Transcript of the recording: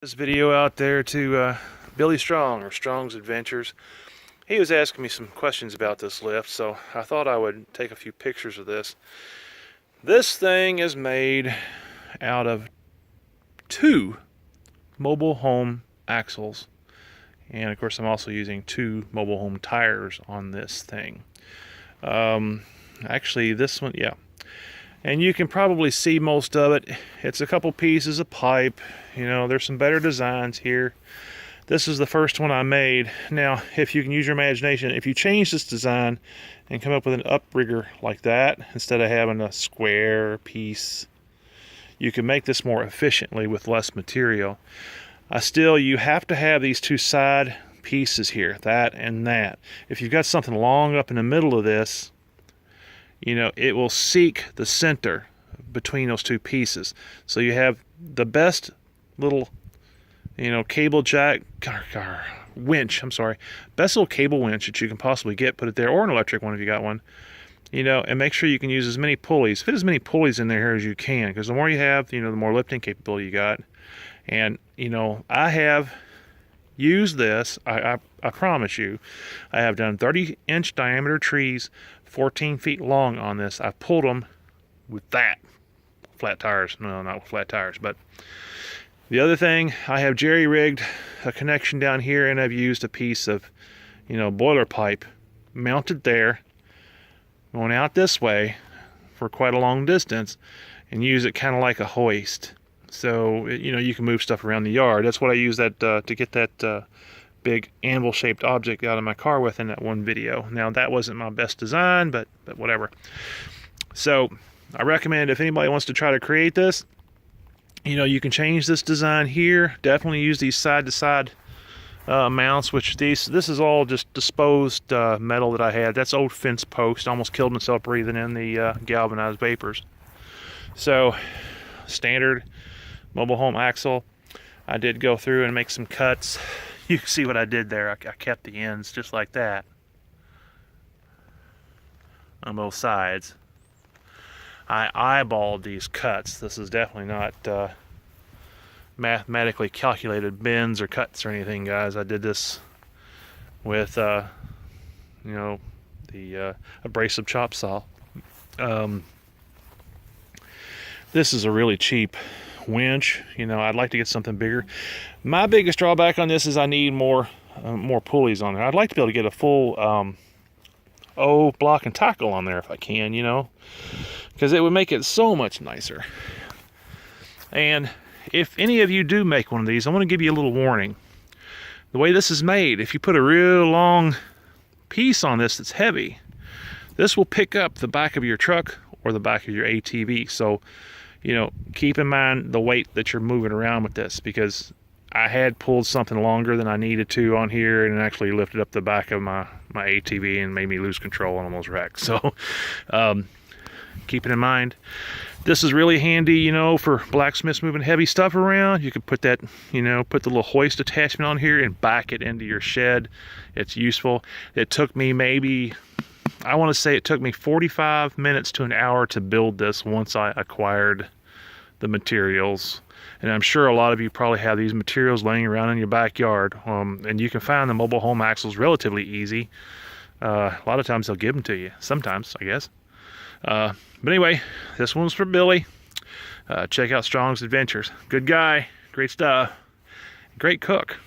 This video out there to Billy Strong, or Strong's Adventures. He was asking me some questions about this lift, so I thought I would take a few pictures of this. This thing is made out of 2 mobile home axles, and of course I'm also using 2 mobile home tires on this thing. Actually this one, yeah, and you can probably see most of it. It's a couple pieces of pipe. You know, there's some better designs here. This is the first one I made. Now, if you can use your imagination, if you change this design and come up with an uprigger like that, instead of having a square piece, you can make this more efficiently with less material. You have to have these 2 side pieces here, that and that. If you've got something long up in the middle of this, you know, it will seek the center between those 2 pieces. So you have the best little, you know, cable jack, winch, best little cable winch that you can possibly get, put it there, or an electric one if you got one, you know, and make sure you can use as many pulleys, fit as many pulleys in there as you can, because the more you have, you know, the more lifting capability you got. And, you know, I have used this, I promise you, I have done 30-inch diameter trees, 14 feet long on this. I've pulled them with that. Flat tires. No, not with flat tires, but the other thing, I have jerry-rigged a connection down here, and I've used a piece of, you know, boiler pipe mounted there, going out this way for quite a long distance, and use it kind of like a hoist. So, you know, you can move stuff around the yard. That's what I use that to get that big anvil-shaped object out of my car with in that one video. Now, that wasn't my best design, but whatever. So, I recommend if anybody wants to try to create this, you know, you can change this design here. Definitely use these side-to-side mounts, which this is all just disposed metal that I had. That's old fence post. Almost killed myself breathing in the galvanized vapors. So, standard mobile home axle. I did go through and make some cuts. You can see what I did there. I kept the ends just like that on both sides. I eyeballed these cuts. This is definitely not mathematically calculated bends or cuts or anything, guys. I did this with, you know, the abrasive chop saw. This is a really cheap winch. You know, I'd like to get something bigger. My biggest drawback on this is I need more pulleys on there. I'd like to be able to get a full block and tackle on there if I can, you know, because it would make it so much nicer. And if any of you do make one of these, I want to give you a little warning. The way this is made, if you put a real long piece on this that's heavy, this will pick up the back of your truck or the back of your ATV. So, you know, keep in mind the weight that you're moving around with this, because I had pulled something longer than I needed to on here, and it actually lifted up the back of my ATV and made me lose control and almost wreck. So keep it in mind. This is really handy, you know, for blacksmiths moving heavy stuff around. You could put that, you know, put the little hoist attachment on here and back it into your shed. It's useful. It took me maybe, I want to say it took me 45 minutes to an hour to build this once I acquired the materials. And I'm sure a lot of you probably have these materials laying around in your backyard. And you can find the mobile home axles relatively easy. A lot of times they'll give them to you. Sometimes, I guess. But anyway, this one's for Billy. Check out Strong's Adventures. Good guy. Great stuff. Great cook.